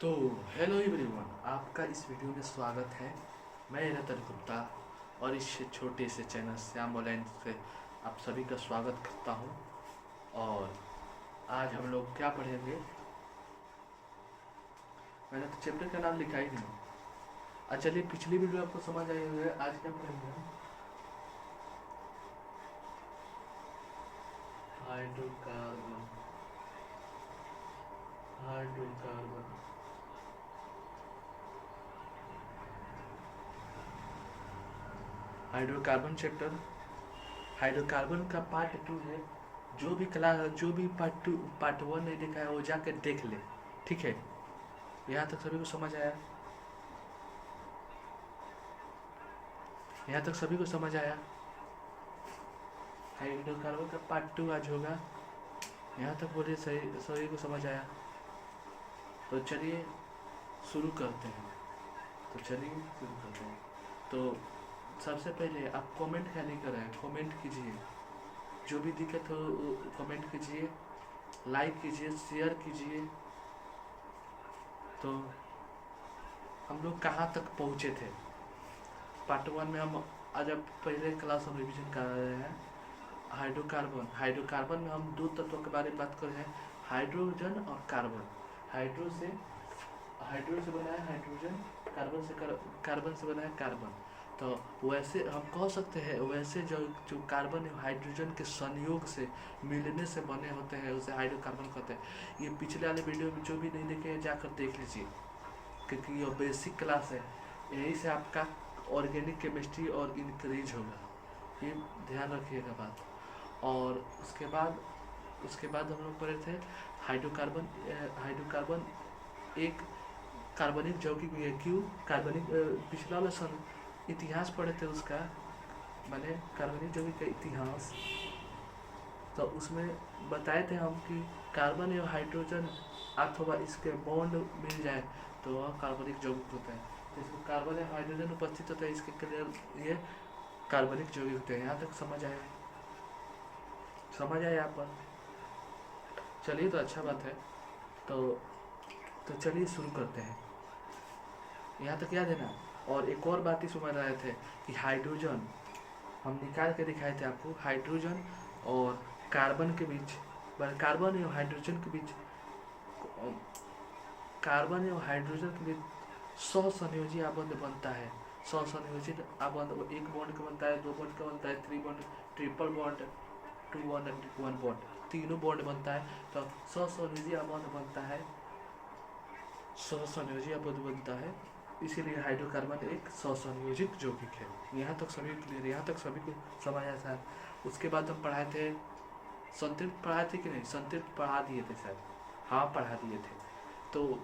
तो hello everyone, आपका इस वीडियो में स्वागत है। मैं रतन गुप्ता और इस छोटे से चैनल श्याम ऑनलाइन से आप सभी का स्वागत करता हूं। और आज हम लोग क्या पढ़ेंगे? मैंने तो चैप्टर का नाम लिखा ही नहीं। अच्छा, चलिए पिछली वीडियो आपको समझ आई होगी। आज क्या पढ़ेंगे हम? Hydrocarbon. Hydrocarbon hydrocarbon chapter. Hydrocarbon का पार्ट 2 है। जो भी पार्ट 1 नहीं देखा है वो जाकर देख ले। ठीक है, यहाँ तक सभी को समझ आया? यहाँ तक सभी को समझ आया? हाइड्रोकार्बन का पार्ट 2 आज होगा। यहाँ तक बोलिए, सही सभी को समझ आया? तो चलिए शुरू करते हैं। तो सबसे पहले आप कमेंट क्या नहीं कर रहे हैं, कमेंट कीजिए। जो भी दिक्कत हो कमेंट कीजिए, लाइक कीजिए, शेयर कीजिए। तो हम लोग कहाँ तक पहुँचे थे? पार्ट 1 में हम आज अब पहले क्लास हम रिवीजन कर रहे हैं। हाइड्रोकार्बन में हम दो तत्वों के बारे में बात कर रहे हैं, हाइड्रोजन और कार्बन। हाइड्रो से बना है हाइड्रोजन, कार्बन से बना है कार्बन। तो वैसे हम कह सकते हैं, वैसे जो कार्बन और हाइड्रोजन के संयोग से मिलने से बने होते हैं उसे हाइड्रोकार्बन कहते हैं। ये पिछले वाले वीडियो में जो भी नहीं देखे जाकर देख लीजिए, क्योंकि ये बेसिक क्लास है। यहीं से आपका ऑर्गेनिक केमिस्ट्री और इंक्रीज होगा, ये ध्यान रखिएगा बात। और उसके बाद हम लोग पढ़े थे हाइड्रोकार्बन एक कार्बनिक यौगिक भी है। क्यों कार्बनिक? पिछला वाला सन इतिहास पढ़े थे उसका, मैंने कार्बनिक यौगिक का इतिहास। तो उसमें बताए थे हम कि कार्बन और हाइड्रोजन अथवा इसके बॉन्ड मिल जाए तो वह कार्बनिक यौगिक होता है। जिसमें कार्बन या हाइड्रोजन उपस्थित होता है, इसके क्लियर ये कार्बनिक यौगिक होते हैं। यहाँ तक समझ आया? यहाँ पर चलिए, तो अच्छा बात है। तो चलिए शुरू करते हैं। यहाँ तक याद है ना? और एक और बात ही समझ रहे थे कि हाइड्रोजन हम निकाल के दिखाए थे आपको। हाइड्रोजन और कार्बन के बीच, कार्बन और हाइड्रोजन के बीच, कार्बन और हाइड्रोजन के बीच सहसंयोजी आबंध बनता है। सहसंयोजित आबंध एक बॉन्ड का बनता है, दो बॉन्ड का बनता है, three bond, triple bond, two bond and one bond, तीनों बॉन्ड बनता है। तो सहसंयोजी आबंध बनता है, सहसंयोजी आबंध बनता है। इसीलिए हाइड्रोकार्बन एक सहसंयोजित यौगिक है। यहाँ तक सभी क्लियर? यहाँ तक सभी को समझ आया था? उसके बाद हम पढ़ाए थे संतृप्त, पढ़ाए थे कि नहीं? संतृप्त पढ़ा दिए थे शायद, हाँ पढ़ा दिए थे। तो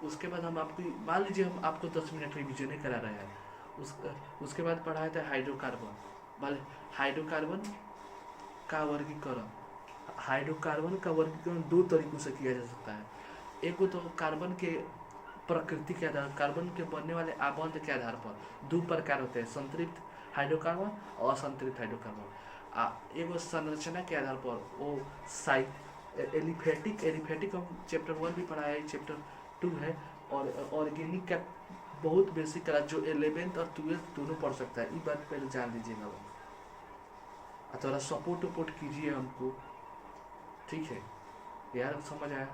उसके बाद हम आपको, मान लीजिए हम आपको 10 मिनट रिविजन करा रहे हैं। उसके बाद पढ़ाए थे हाइड्रोकार्बन। भले हाइड्रोकार्बन का वर्गीकरण, हाइड्रोकार्बन का वर्गीकरण दो तरीकों से किया जा सकता है। एक तो कार्बन के प्रकृति के आधार, कार्बन के बनने वाले आबंध के आधार पर दो प्रकार होते हैं, संतृप्त हाइड्रोकार्बन और असंतृप्त हाइड्रोकार्बन। एगो संरचना के आधार पर वो एलिफेटिक हम चैप्टर 1 भी पढ़ा है, चैप्टर 2 है। और ऑर्गेनिक का बहुत बेसिक क्लास जो 11th और 12th दोनों पढ़ सकता है। ये बात पहले जान लीजिएगा, थोड़ा सपोर्ट कीजिए हमको, ठीक है यार? समझ आया?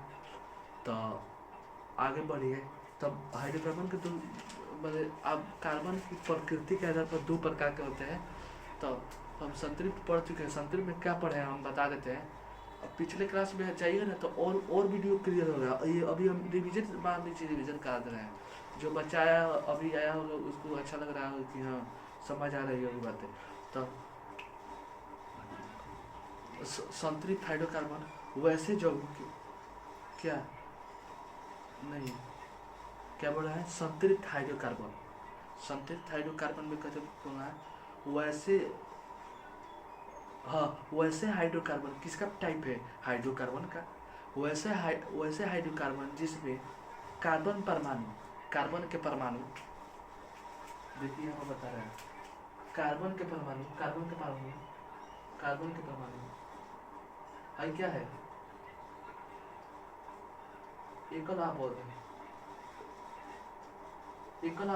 तो आगे बढ़िए। तब हाइड्रोकार्बन के दो, मतलब अब कार्बन की प्रकृति के आधार पर दो प्रकार के होते हैं। तो हम संतृप्त पढ़ चुके हैं। संतृप्त में क्या पढ़े हैं हम बता देते हैं। अब पिछले क्लास में जाइए ना तो और वीडियो क्लियर होगा। ये अभी हम रिविजन, मान लीजिए रिविजन करा दे रहे हैं। जो बच्चा आया अभी आया होगा उसको अच्छा लग रहा है कि हाँ समझ आ रही होगी बातें। तो संतृप्त हाइड्रोकार्बन वैसे जो क्या नहीं, क्या बोल रहा है? संतृप्त हाइड्रोकार्बन, संतृप्त हाइड्रोकार्बन में कहते बोलना है वैसे, हाँ वैसे हाइड्रोकार्बन किसका टाइप है? हाइड्रोकार्बन का। वैसे हाइड्रोकार्बन जिसमें कार्बन परमाणु, कार्बन के परमाणु, देखिए हम बता रहे हैं, कार्बन के परमाणु है क्या है? एकल आबंध, एकल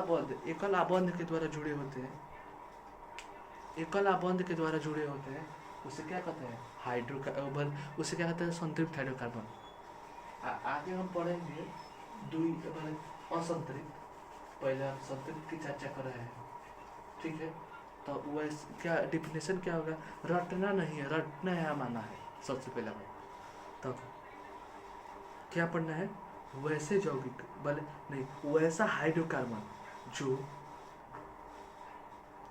आबंध के द्वारा जुड़े होते हैं, एकल आबंध के द्वारा जुड़े होते हैं, उसे क्या कहते हैं? हाइड्रोकार्बन। उसे क्या कहते हैं? संतृप्त हाइड्रोकार्बन। आगे हम पढ़ेंगे दुई मतलब असंतृप्त। पहले हम संतृप्त की चर्चा कर रहे हैं, ठीक है? तो वैसे क्या डिफिनेशन क्या होगा? रटना नहीं है, रटना है माना है सबसे पहला बात। तब क्या पढ़ना है? वैसे यौगिक भले नहीं, वैसा हाइड्रोकार्बन जो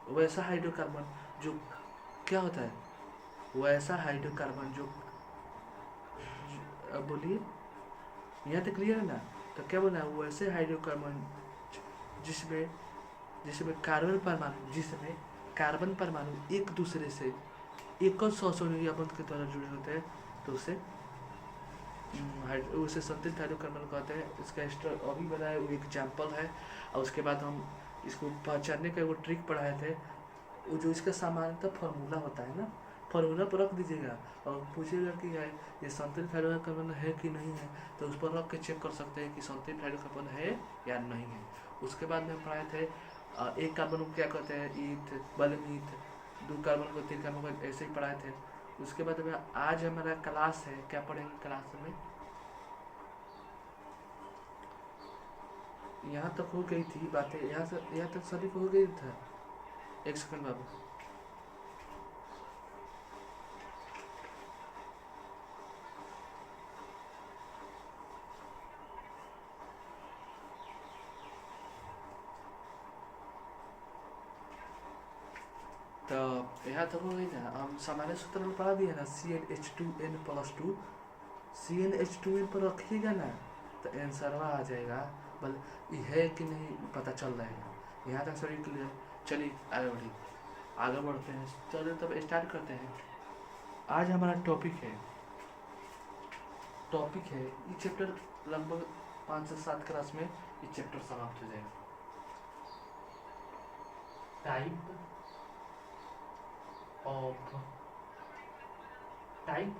वैसा हाइड्रोकार्बन जो क्या होता है? वैसा हाइड्रोकार्बन जो अब बोलिए, यहाँ तक क्लियर है ना? तो क्या बोलना है? वैसे हाइड्रोकार्बन जिसमें जिसमें कार्बन परमाणु जिसमें कार्बन परमाणु एक दूसरे से एकल सौसौनी या बंध के द्वारा जुड़े होते हैं, तो उसे संतृप्त हाइड्रोकार्बन कहते हैं। इसका एक्स्ट्रा अभी बताया वो एग्जाम्पल है। और उसके बाद हम इसको पहचानने का वो ट्रिक पढ़ाए थे। वो जो इसका सामान्यतः फार्मूला होता है ना, फार्मूला पर रख दीजिएगा और पूछिएगा कि है ये संतृप्त हाइड्रोकार्बन है कि नहीं है, तो उस पर रख के चेक कर सकते हैं कि संतृप्त हाइड्रोकार्बन है या नहीं है। उसके बाद में पढ़ाए थे एक कार्बन को क्या कहते हैं? ईथ, बलमीथ। दो कार्बन को, तीन कार्बन को, ऐसे ही पढ़ाए थे। उसके बाद में आज हमारा क्लास है, क्या पढ़ेंगे क्लास में? यहाँ तक हो गई थी बातें, यहाँ तक सभी को हो गई था। एक सेकंड बाबू। तो यहाँ तक हो गई ना? हम सामान्य सूत्र में पढ़ा दिए ना, CnH2n+2। CnH2n पर रखिएगा ना तो आंसर आ जाएगा। बल ये है कि नहीं पता चल जाएगा। यहाँ तक सभी क्लियर? चलिए आगे बढ़ते हैं। चलिए तब स्टार्ट करते हैं। आज हमारा टॉपिक है ये चैप्टर लगभग 5 से 7 क्लास में ये चैप्टर समाप्त हो जाएगा। टाइप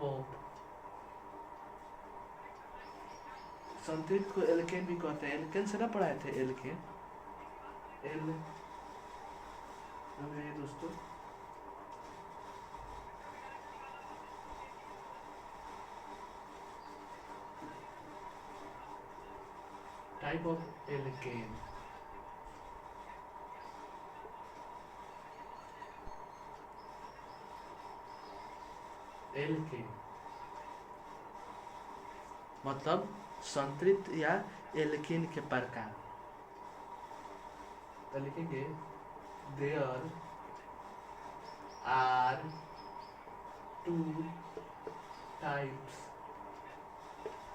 ऑफ संतृप्त को एल्केन भी कहते हैं। एल्केन से ना पढ़ाए थे? एल्केन मेरे दोस्तों, टाइप ऑफ एल्केन। एल्केन मतलब संतृप्त या एल्केन के प्रकार। तो लिखेंगे there are 2 types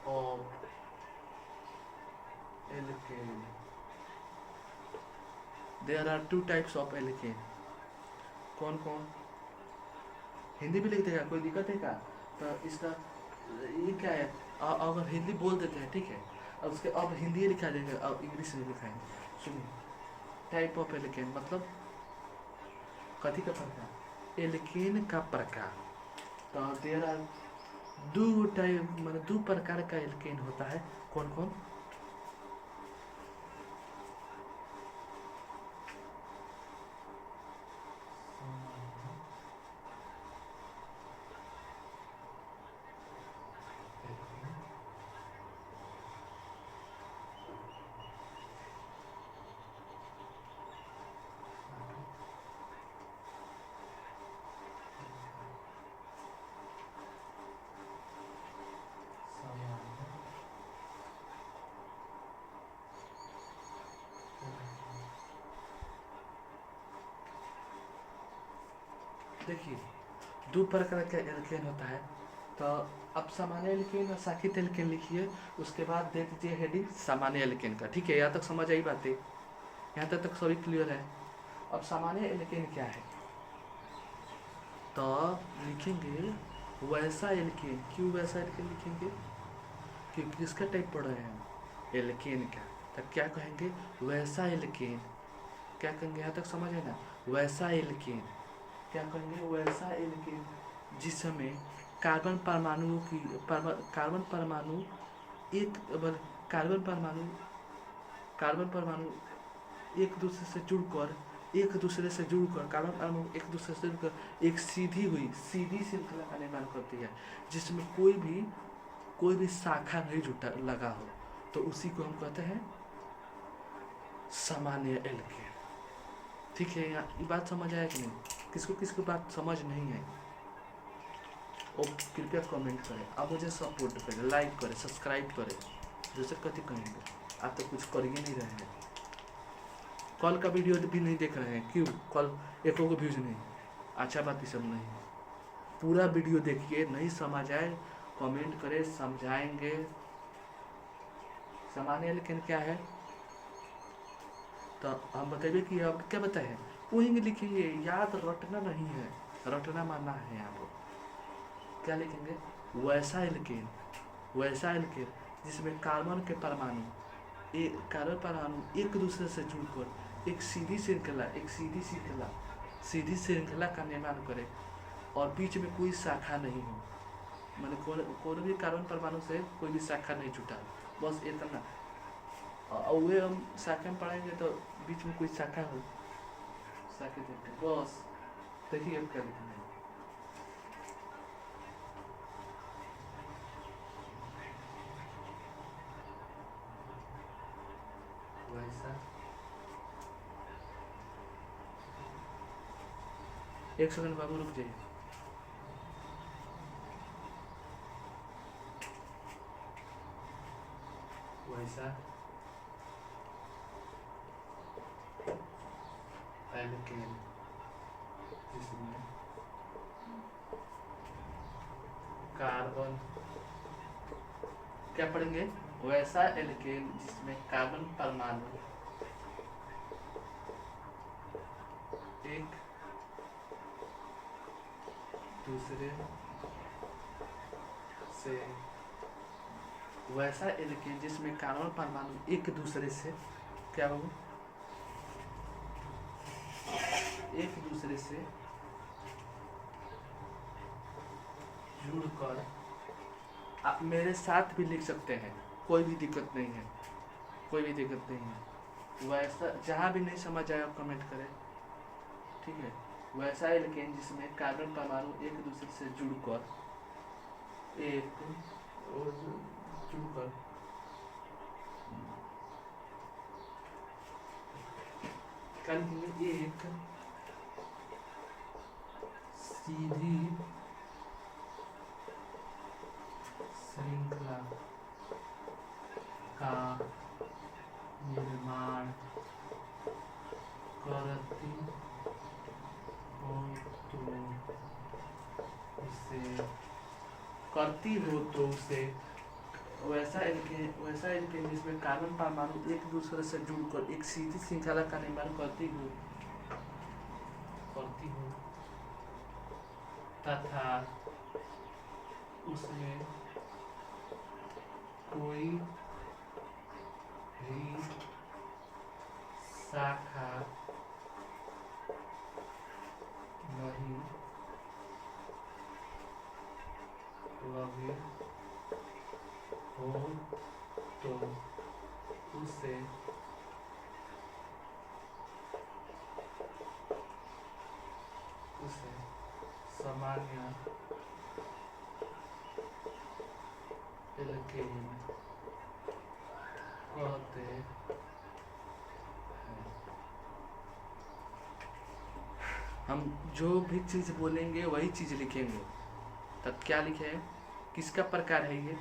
of alkane. There are 2 types of alkane. कौन कौन? हिंदी भी लिख देगा, कोई दिक्कत है क्या? तो इसका ये क्या है? अगर हिंदी बोल देते हैं, ठीक है, अब उसके अब हिंदी लिखा जाएगा, अब इंग्लिश में लिखाएंगे। सुनिए, टाइप ऑफ एल्केन मतलब कथी का प्रकार? एल्केन का प्रकार। तो देयर आर 2 टाइप मतलब 2 प्रकार का एल्केन होता है। कौन कौन? देखिए 2 प्रकार का एल्केन होता है। तो अब सामान्य एल्केन और शाखित एल्केन लिखिए। उसके बाद दे दीजिए हेडिंग सामान्य एल्केन का। ठीक है, यहाँ तक समझ आई बातें? यहाँ तक सभी क्लियर है? अब सामान्य एल्केन क्या है? तो लिखेंगे वैसा एल्केन। क्यों वैसा एल्केन लिखेंगे? क्योंकि किसका टाइप पढ़ रहे हैं? एल्केन का। तो क्या कहेंगे? वैसा एल्केन। क्या कहेंगे? यहाँ तक समझ है ना? वैसा एल्केन। क्या कहेंगे? वैसा एल्केन जिसमें कार्बन परमाणुओं की कार्बन परमाणु एक कार्बन परमाणु एक दूसरे से जुड़कर कार्बन परमाणु एक दूसरे से जुड़कर एक सीधी श्रृंखला का निर्माण करती है, जिसमें कोई भी शाखा नहीं जुटा लगा हो, तो उसी को हम कहते हैं सामान्य एल्केन। ठीक है, यहाँ ये बात समझ आया कि नहीं? किसको बात समझ नहीं आई और कृपया कमेंट करें, आप मुझे सपोर्ट करें, लाइक करें, सब्सक्राइब करें। जैसे कति कहेंगे, आप तो कुछ कर ही नहीं रहे हैं। कल का वीडियो भी नहीं देख रहे हैं, क्यों? कल एक को व्यूज नहीं, अच्छा बात ही सब नहीं। पूरा वीडियो देखिए, नहीं समझ आए कमेंट करें, समझाएंगे। सामान्य एल्केन क्या है तो हम बताइए कि अब क्या बताए, वही लिखेंगे, याद रटना नहीं है, रटना मानना है। आप क्या लिखेंगे? वैसा एल्केन जिसमें कार्बन परमाणु एक दूसरे से जुड़कर एक सीधी श्रृंखला का निर्माण करे और बीच में कोई शाखा नहीं हो, मैंने कोई भी कार्बन परमाणु से कोई भी शाखा नहीं जुटा, बस इतना। और वे हम शाखा में पढ़ेंगे तो बीच में कोई शाखा हो, शाखा देखते बस। देखिए अब क्या लिखना है, वैसा। एक सेकंड बाबू रुक जाइए। वैसा एल्केन जिसमें कार्बन, क्या पढ़ेंगे? वैसा एल्केन जिसमें कार्बन परमाणु एक दूसरे से वैसा एल्केन जिसमें कार्बन परमाणु एक दूसरे से क्या होगा? एक दूसरे से जुड़कर, आप मेरे साथ भी लिख सकते हैं, कोई भी दिक्कत नहीं है। वैसा, जहाँ भी नहीं समझ आया कमेंट करें, ठीक है? वैसा एल्केन जिसमें कार्बन परमाणु एक दूसरे से जुड़कर एक सीधी श्रृंखला का निर्माण करती हो तो उसे वैसा एल्केन जिसमें कार्बन परमाणु एक दूसरे से जुड़कर एक सीधी श्रृंखला का निर्माण करती हो तथा उसमें कोई भी शाखा नहीं लगी हो तो उसे सामान्य एल्केन कहते हैं। हम जो भी चीज़ बोलेंगे वही चीज़ लिखेंगे। तब क्या लिखे है, किसका प्रकार है ये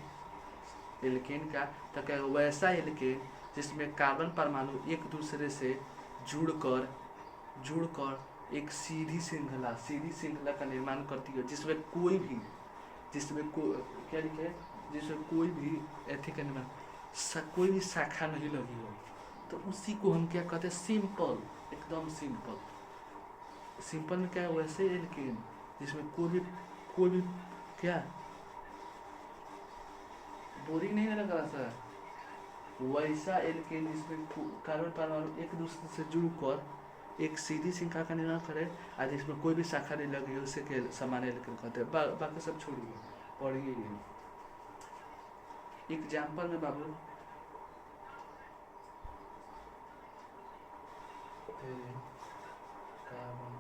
एल्केन का? तो क्या वैसा एल्केन जिसमें कार्बन परमाणु एक दूसरे से जुड़कर एक सीधी श्रृंखला का निर्माण करती है, जिसमें कोई भी क्या लिखे है, जिसमें कोई भी एथिक निर्माण कोई भी शाखा नहीं लगी हो, तो उसी को हम क्या कहते हैं? सिंपल, एकदम सिंपल में क्या है? वैसे एल्केन जिसमें कोई भी क्या बोरिंग नहीं लग रहा सर, वैसा एल्केन जिसमें कार्बन परमाणु एक दूसरे से जुड़कर एक सीधी श्रृंखला का निर्माण करे और जिसमें कोई भी शाखा नहीं लगी, उसे के सामान्य एल्केन कहते हैं। बाकी सब छोड़िए, पढ़िए। एग्जाम्पल में बाबू स्टेरिक कार्बन।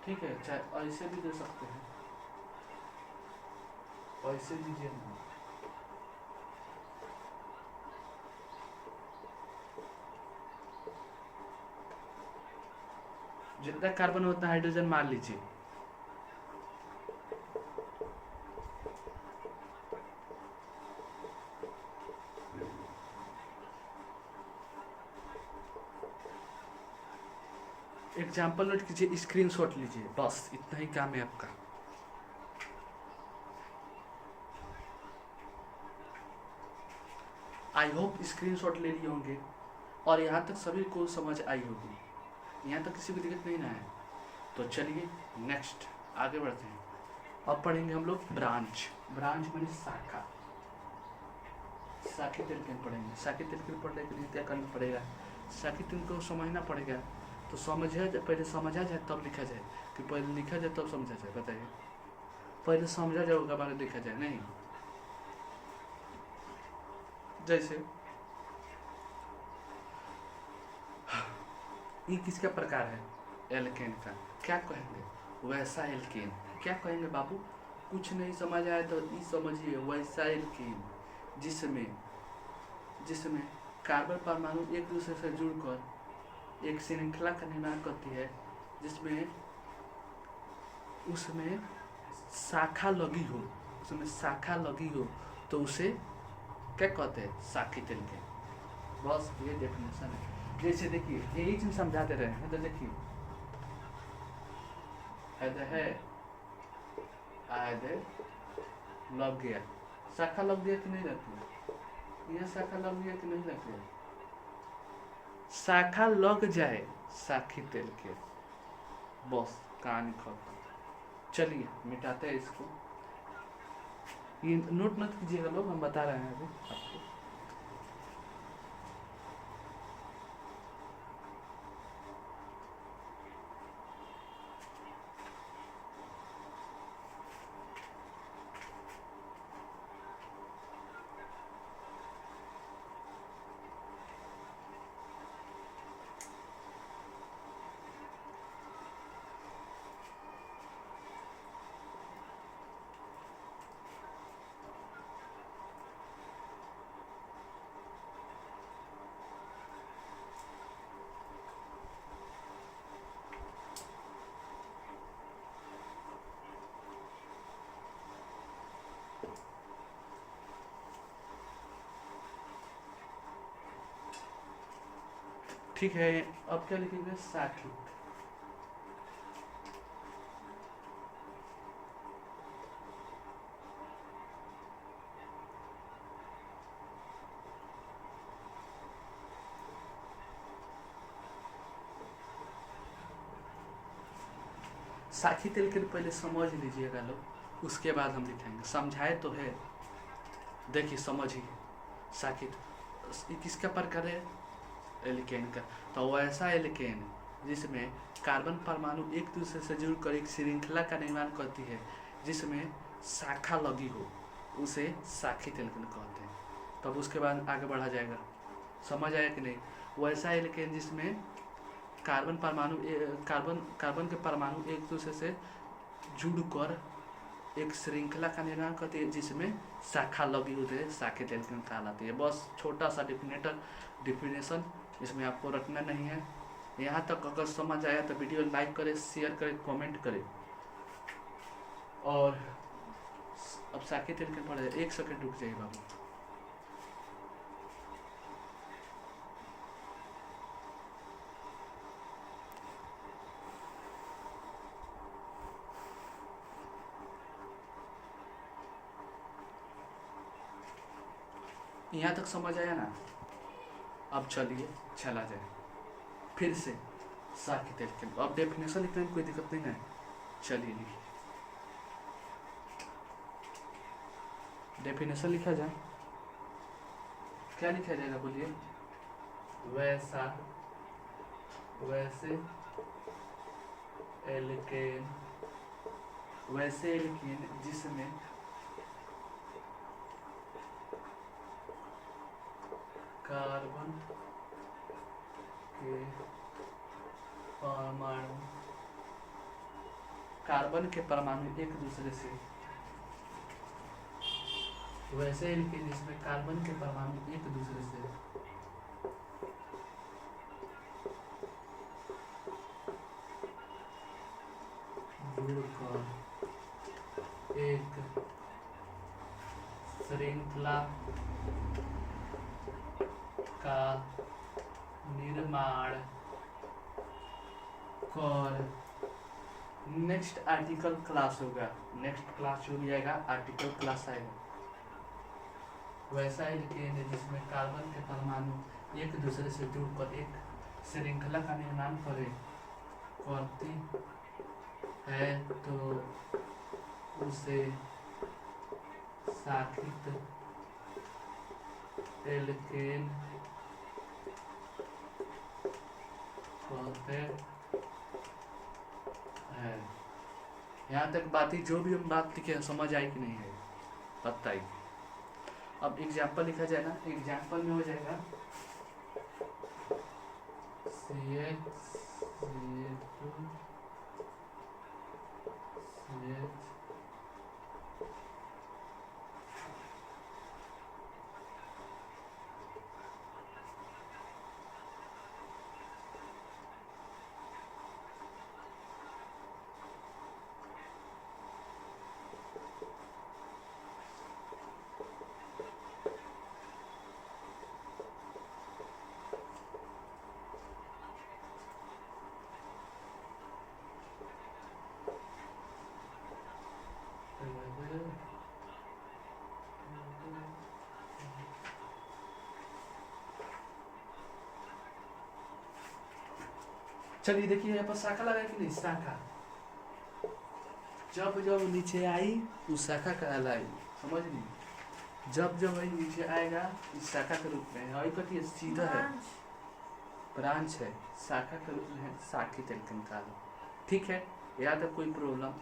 ठीक है, चाहे ऐसे भी दे सकते हैं, ऐसे दीजिए ना। जितना कार्बन उतना हाइड्रोजन मान लीजिए। एग्जाम्पल नोट कीजिए, स्क्रीनशॉट लीजिए, बस इतना ही काम है आपका। आई होप स्क्रीनशॉट ले लिए होंगे और यहाँ तक सभी को समझ आई होगी, यहाँ तक किसी को दिक्कत नहीं ना है। तो चलिए नेक्स्ट आगे बढ़ते हैं। अब पढ़ेंगे हम लोग ब्रांच। ब्रांच माने शाखा। शाखित एल्केन पढ़ेंगे। शाखित एल्केन पढ़ने के लिए क्या करना पड़ेगा, शाखित को समझना पड़ेगा। तो समझा जाए, पहले समझा जाए तब लिखा जाए, कि पहले लिखा जाए तब समझा जाए? बताइए, पहले समझा जाए उसके बाद लिखा जाए? नहीं। जैसे ये किसका प्रकार है, एल्केन का। क्या कहेंगे, वैसा एल्केन। क्या कहेंगे बाबू, कुछ नहीं समझ आया तो ये समझिए, वैसा एल्केन जिसमें कार्बन परमाणु एक दूसरे से जुड़कर एक श्रृंखला का निर्माण करती है, जिसमें उसमें शाखा लगी हो, तो उसे क्या कहते हैं, शाखित एल्केन। बस ये डेफिनेशन है। जैसे देखिए यही चीज समझाते रहे हैं, तो देखिए लग गया, शाखा लग गया कि नहीं लगती है, यह शाखा लग गया कि नहीं लगती है, शाखा लग जाए शाखित एल्केन, बस कहानी खत्म। चलिए मिटाते हैं इसको, ये नोट मत कीजिएगा लोग, हम बता रहे हैं अभी आपको। ठीक है, अब क्या लिखेंगे, शाखित। शाखित एल्केन पहले समझ लीजिएगा लोग, उसके बाद हम लिखेंगे। समझाए तो है, देखिए समझिए। शाखित किसका प्रकार है, एल्केन का। तो वैसा एल्केन जिसमें कार्बन परमाणु एक दूसरे से जुड़कर एक श्रृंखला का निर्माण करती है, जिसमें शाखा लगी हो, उसे शाखित एल्केन कहते हैं। तब उसके बाद आगे बढ़ा जाएगा। समझ आया कि नहीं, वैसा एल्केन जिसमें कार्बन के परमाणु एक दूसरे से जुड़कर एक श्रृंखला का निर्माण करती है, जिसमें शाखा लगी होती है, शाखित एल्केन कहलाती है। बस छोटा सा डिफिनेशन, इसमें आपको रटना नहीं है। यहाँ तक अगर समझ आया तो वीडियो लाइक करें, शेयर करें, कमेंट करें। और अब शाखित एल्केन पढ़ जाए, 1 सेकंड रुक जाइए बाबू। यहाँ तक समझ आया ना, अब चलिए चला जाए फिर से शाखित एल्केन। अब डेफिनेशन लिखने में कोई दिक्कत नहीं है, चलिए लिखिए। डेफिनेशन लिखा जाए, क्या लिखा जाएगा बोलिए, वैसे एल्केन जिसमें कार्बन के परमाणु, कार्बन के परमाणु एक दूसरे से वैसे ही लिखे जिसमें कार्बन के परमाणु एक दूसरे से जुड़कर एक श्रृंखला का निर्माण कर। नेक्स्ट आर्टिकल क्लास होगा, नेक्स्ट क्लास हो जाएगा आर्टिकल क्लास आएगा। वैसा ही लिखेंगे जिसमें कार्बन के परमाणु एक दूसरे से जुड़कर एक श्रृंखला का निर्माण करती है तो उसे साखित एल्केन कहते हैं। यहाँ तक बात ही, जो भी हम बात लिखे समझ आई कि नहीं है बताइए। अब एग्जाम्पल लिखा जाए ना, एग्जाम्पल में हो जाएगा चलिए देखिए यहाँ पर शाखा लगा कि नहीं, शाखा जब जब नीचे आई उस शाखा कहलाई, समझ नहीं, जब जब वही नीचे आएगा इस शाखा के रूप में। और कटिए सीधा है, ब्रांच है, शाखा के रूप में है, शाखित एल्केन का। ठीक है, यहाँ तक कोई प्रॉब्लम,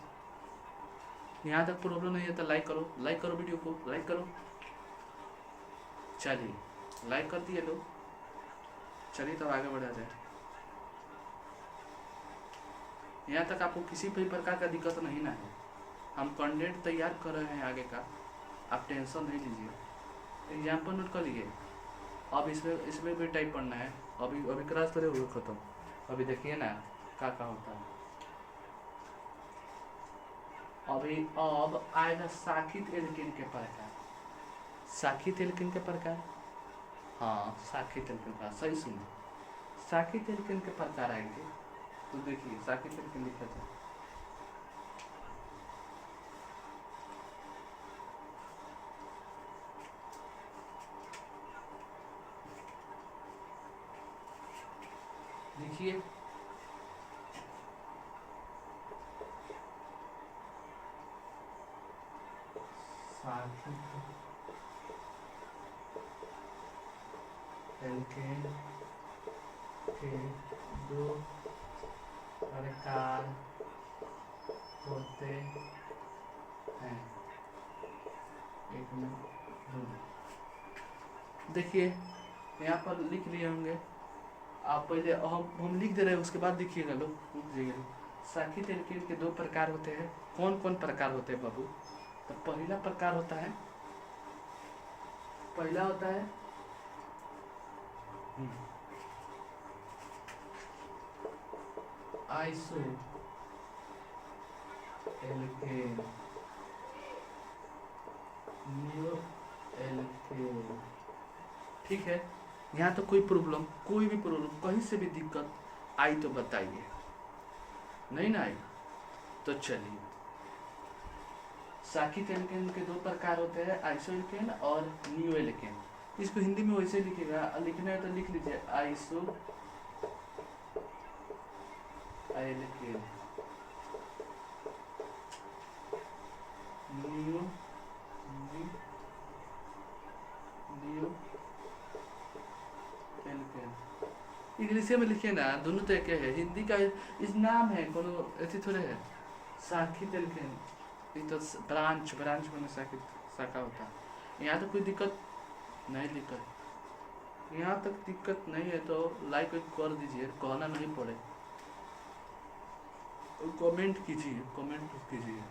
यहाँ तक प्रॉब्लम नहीं है तो लाइक करो, लाइक करो, वीडियो को लाइक करो। चलिए लाइक कर दिए लोग, चलिए तब आगे बढ़ा जाए। यहाँ तक आपको किसी भी प्रकार का दिक्कत नहीं ना है, हम कंटेंट तैयार कर रहे हैं आगे का, आप टेंशन नहीं लीजिए। एग्जाम्पल नोट कर लीजिए। अब इसमें भी टाइप पढ़ना है। अभी क्लास करे हुए खत्म, अभी देखिए ना क्या होता है। अब आएगा शाखित एल्केन के प्रकार। शाखित एल्केन के प्रकार, हाँ शाखित एल्केन का सही सुनो, शाखित एल्केन के प्रकार आएंगे। तो देखिए शाखित एल्केन लिखा था, देखिए शाखित एल्केन के दो प्रकार होते हैं। एक मिनट देखिए यहाँ पर लिख लिए होंगे आप, पहले हम लिख दे रहे हैं, उसके बाद लिखिएगा लोग, रुक जाइएगा। शाखित एल्केन के दो प्रकार होते हैं। कौन कौन प्रकार होते हैं बाबू? तो पहला प्रकार होता है, पहला होता है आइसो एल्केन, नियो एल्केन। ठीक है, यहाँ तो कोई प्रॉब्लम, कोई भी प्रॉब्लम, कहीं से भी दिक्कत आई तो बताइए, नहीं ना आई तो चलिए। शाखित एल्केन के दो प्रकार होते हैं, आइसो एल्केन और नियो एल्केन। इसको हिंदी में वैसे लिखेगा, लिखना है तो लिख लीजिए iso alkane, neo alkane. English में लिखिए ना, दोनों तो एक है, हिंदी का इस नाम है, कोनो ऐसी थोड़े है। शाखित एल्केन ये तो ब्रांच में शाखित शाखा होता है। यहाँ तो कोई दिक्कत नहीं, दिक्कत यहाँ तक दिक्कत नहीं है तो लाइक कर दीजिए, कहना नहीं पड़े, कमेंट कीजिए, कमेंट कीजिए,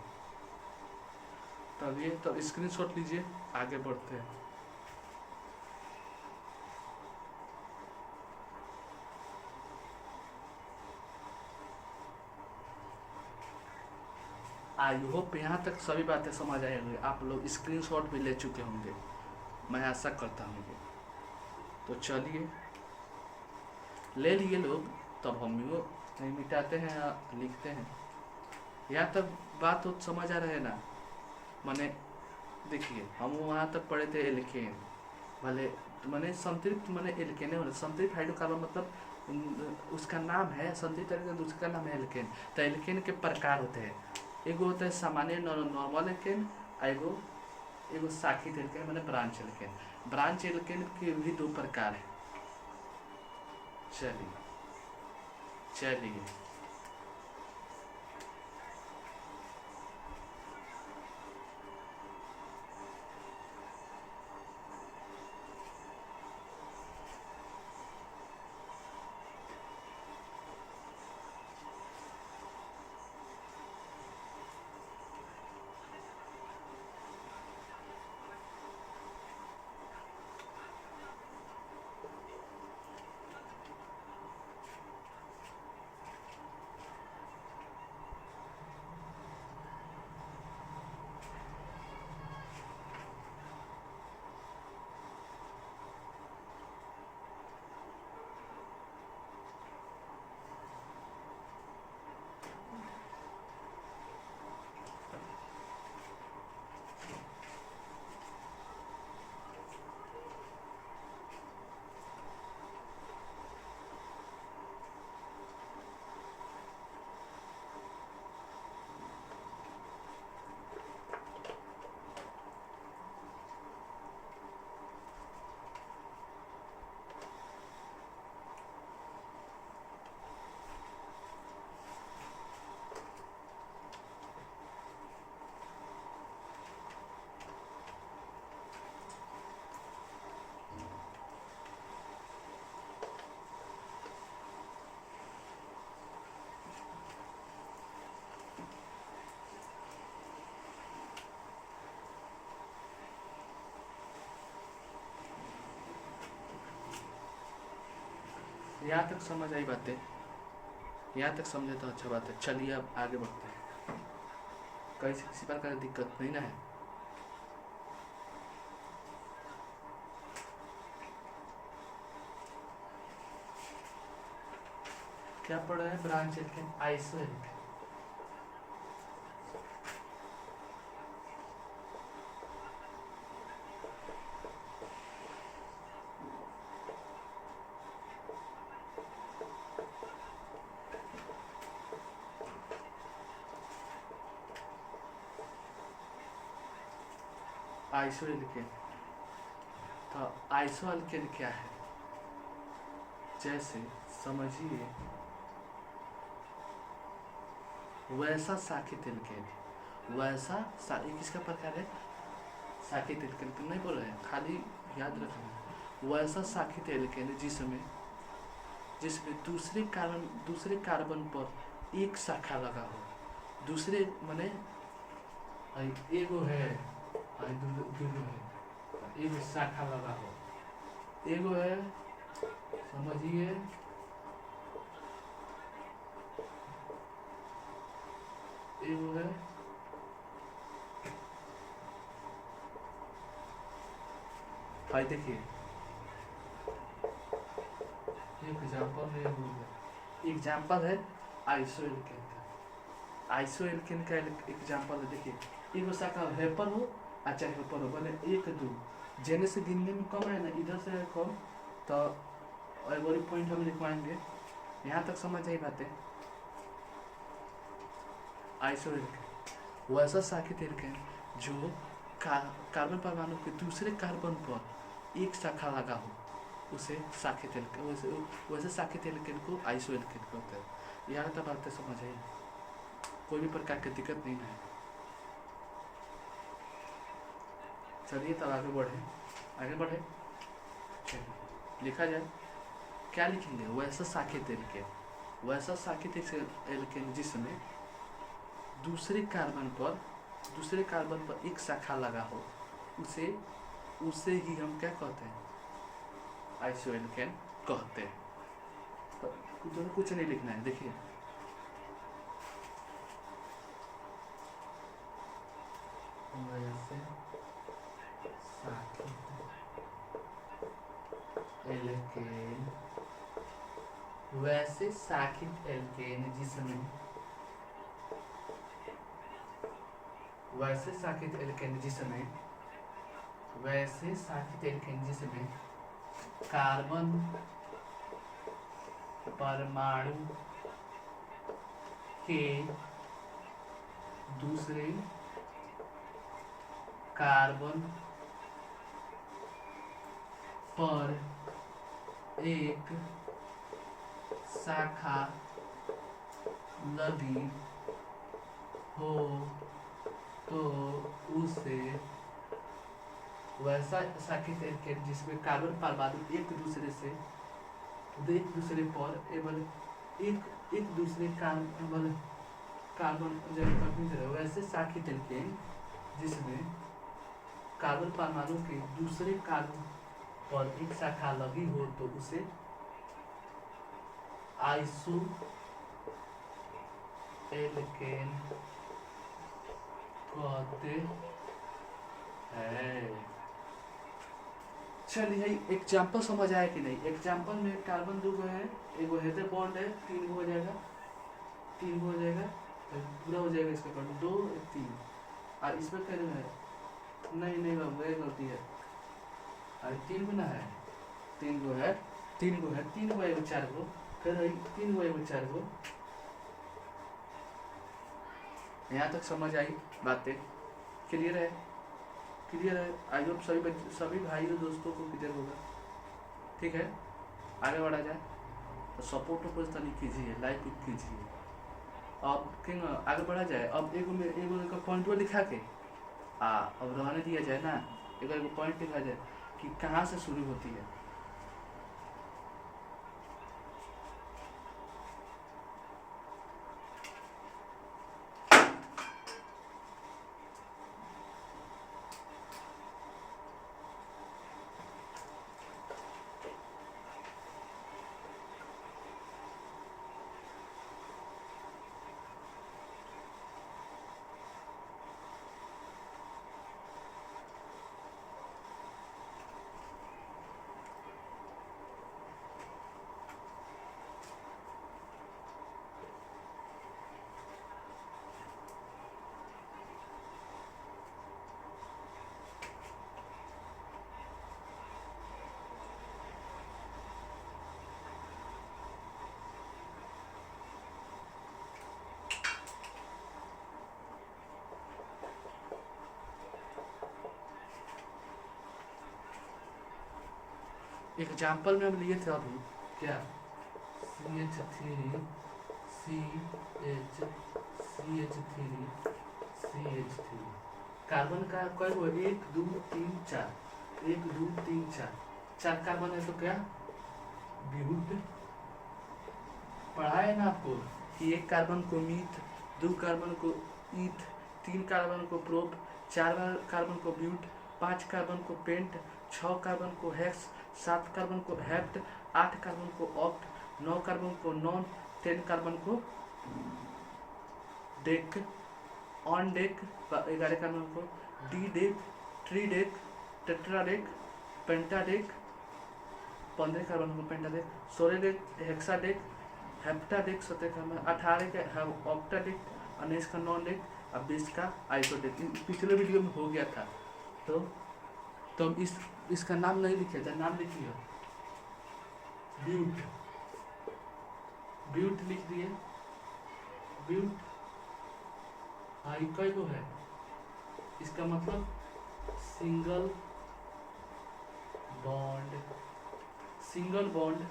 तब ये तब स्क्रीनशॉट लीजिए, आगे बढ़ते हैं। आई होप यहाँ तक सभी बातें समझ आए होंगे, आप लोग स्क्रीनशॉट भी ले चुके होंगे, मैं आशा करता हूँ। तो चलिए ले लिए लोग, तब हम भी नहीं मिटाते हैं या लिखते हैं। यहाँ तक बात तो समझ आ रहा है ना, माने देखिए हम वहाँ तक पढ़े थे एल्केन, भले मैंने संतृप्त मैंने एल्केन है, संतृप्त हाइड्रोकार्बन मतलब उसका नाम है संतृप्त एल्केन, उसका नाम है एल्केन। तो एल्केन के प्रकार होते हैं, एगो होता है सामान्य नॉर्मल एल्केन, एगो एगो शाखित एल्केन मैंने ब्रांच एल्केन। ब्रांच एल्केन के भी दो प्रकार है। चलिए चलिए यहाँ तक समझ आई बातें, यहाँ तक समझे तो अच्छा बात है। चलिए अब आगे बढ़ते हैं, कहीं से किसी प्रकार की दिक्कत नहीं ना है। क्या पढ़ा है? Branch alkane, iso alkane. Iso alkane, तो आइसो एल्केन क्या है? जैसे समझिए वैसा शाखित एल्केन, वैसा ये किसका प्रकार है? शाखित एल्केन। तुम नहीं बोल रहे हैं, खाली याद रखना। वैसा शाखित एल्केन जिसमें दूसरे कार्बन पर एक शाखा लगा हो। दूसरे माने एगो है, दूगो है, एगो शाखा लगा हो, एगो है समझिए एगो है भाई, देखिए एग्जाम्पल है आइसो एल्केन का। आइसो एल्केन का एग्जाम्पल है, देखिए एगो शाखा हेपर हो चाहे हेपर हो, बोले एक दो जेने से गिनने में कम है ना, इधर से कम, तो एक पॉइंट हम लिखवाएंगे। यहाँ तक समझ आई बातें। आइसो एल्केन वैसा शाखित एल्केन जो कार्बन परमाणु के दूसरे कार्बन पर एक शाखा लगा हो, उसे शाखित एल्केन, वैसे शाखित एल्केन को आइसो एल्केन कहते हैं। यहाँ तक बातें समझ आई, कोई भी प्रकार की दिक्कत नहीं है। चलिए तब आगे बढ़े, चलिए लिखा जाए, क्या लिखेंगे, वैसा साकेत एल्केन, वैसा साकेत एल्केन जिसमें दूसरे कार्बन पर एक शाखा लगा हो, उसे उसे ही हम क्या कहते हैं, आइसो एल्केन कहते हैं। तो कुछ नहीं लिखना है, देखिए वैसे साकेत एल्केन, वैसे साकेत एल्केन जिसमें, वैसे साकेत एल्केन जिसमें, वैसे साकेत एल्केन जिसमें कार्बन परमाणु के दूसरे कार्बन पर एक शाखा लगी हो तो उसे, वैसा साकेत एल्केन जिसमें कार्बन परमाणु एक दूसरे पर एवं एक दूसरे कार्बन वैसे साकेत एल्केन जिसमें कार्बन परमाणु के दूसरे कार्बन पर एक शाखा लगी हो तो उसे आइसो एल्केन कहते हैं। चलिए एग्जाम्पल समझ आया कि नहीं। एग्जाम्पल में कार्बन 2 है, एक हेडर बॉन्ड है, 3 हो जाएगा, 3 हो जाएगा, पूरा हो जाएगा इसका कार्बन 2 3, और इसमें क्या है, नहीं बाबू ये गलती है, अरे 3 गुना है, 3 गो है, 3 गो है, 3 गो एगो 4 गो, फिर 3 गो एगो 4 गो। यहाँ तक समझ आई बातें, क्लियर है, क्लियर है। आई होप सभी भाइयों दोस्तों को क्लियर होगा। ठीक है, आगे बढ़ा जाए तो सपोर्ट को तनी कीजिए, लाइक कीजिए। अब क्यों आगे बढ़ा जाए, अब एगो पॉइंट लिखा के अब रहने दिया जाए ना, एगो पॉइंट लिखा जाए कि कहाँ से शुरू होती है। एग्जाम्पल में हम लिए थे अभी क्या, CH3 CH3 कार्बन का कई वो 1 2 3 4, 1 2 3 4, 4 कार्बन है तो क्या ब्यूट। पढ़ा है ना आपको कि 1 कार्बन को मीथ, 2 कार्बन को ईथ, 3 कार्बन को प्रोप, 4 कार्बन को ब्यूट, 5 कार्बन को पेंट, 6 कार्बन को हेक्स, 7 कार्बन को हेप्ट, 8 कार्बन को ऑक्ट, 9 कार्बन को नॉन, 10 कार्बन को डेक, ऑन डेक, 11 कार्बन को dodec, tridec, tetradec, pentadec, 15 carbon को पेंटाडेक, 16 डेक हेक्साडेक, हेप्टाडेक, 17 कार्बन, 18 का ऑक्टाडेक, 19 का नॉन डेक, और 20 का आइसोडेक। पिछले वीडियो में हो गया था, तो इसका नाम नहीं लिखा था, नाम लिखिए ब्यूट, ब्यूट लिख दिए, ब्यूट आई कई को है, इसका मतलब सिंगल बॉन्ड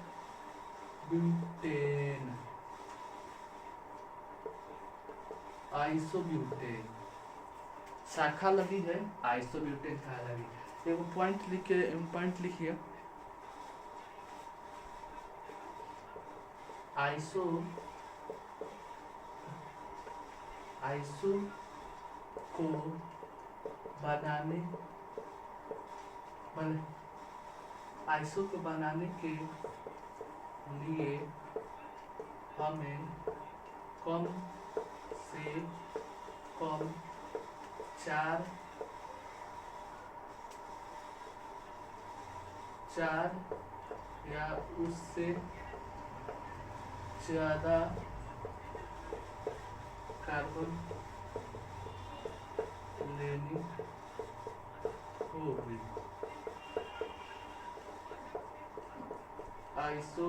ब्यूटेन, आइसोब्यूटेन, शाखा लगी है आइसोब्यूटेन शाखा लगी। एगो पॉइंट लिखिए, आइसो आइसो को बनाने आइसो को बनाने के लिए हमें कम से कम चार या उससे ज़्यादा कार्बन लेनी होगी। आइसो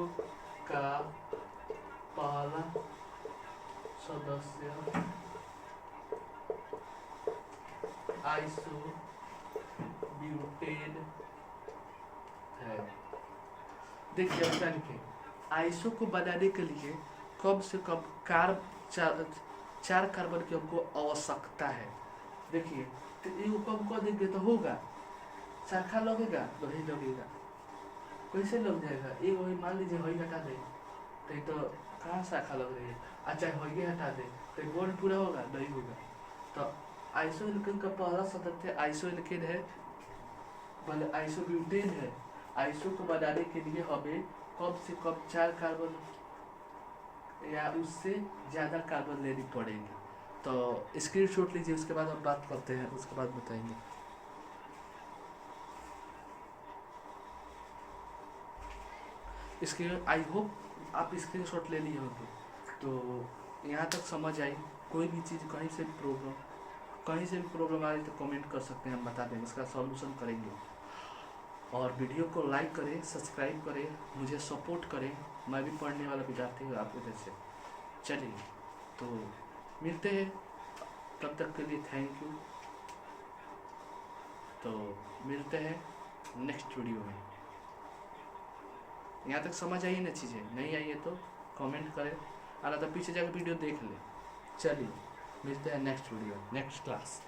का पहला सदस्य आइसो ब्यूटेन है। देखिए अब क्या लिखे, आइसो को बनाने के लिए कम से कम चार कार्बन की हमको आवश्यकता है। देखिए तो ये कम कर देंगे तो होगा, शाखा लगेगा नहीं लगेगा, कैसे लग जाएगा? एक वही मान लीजिए हई हटा दे तो कहाँ शाखा लग रही है, अच्छा हई हटा दे तो बॉन्ड पूरा होगा नहीं होगा। तो आइसोएल्केन का पहला सदस्य आइसोएल्केन है, मतलब आइसोब्यूटेन है। आइसो को बनाने के लिए हमें कम से कम 4 कार्बन या उससे ज़्यादा कार्बन लेनी पड़ेगी। तो स्क्रीनशॉट लीजिए, उसके बाद हम बात करते हैं, उसके बाद बताएंगे। इसके आई होप आप स्क्रीनशॉट ले लिए होंगे। तो यहाँ तक समझ आई, कोई भी चीज़ कहीं से भी प्रॉब्लम आ रही तो कमेंट कर सकते हैं, हम बता देंगे, इसका सॉल्यूशन करेंगे। और वीडियो को लाइक करें, सब्सक्राइब करें, मुझे सपोर्ट करें, मैं भी पढ़ने वाला विद्यार्थी हूँ आपके जैसे। चलिए तो मिलते हैं, तब तक के लिए थैंक यू। तो मिलते हैं नेक्स्ट वीडियो में। यहाँ तक समझ आई ना चीज़ें? नहीं आई है तो कमेंट करें, और तो पीछे जाकर वीडियो देख लें। चलिए मिलते हैं नेक्स्ट वीडियो, नेक्स्ट क्लास।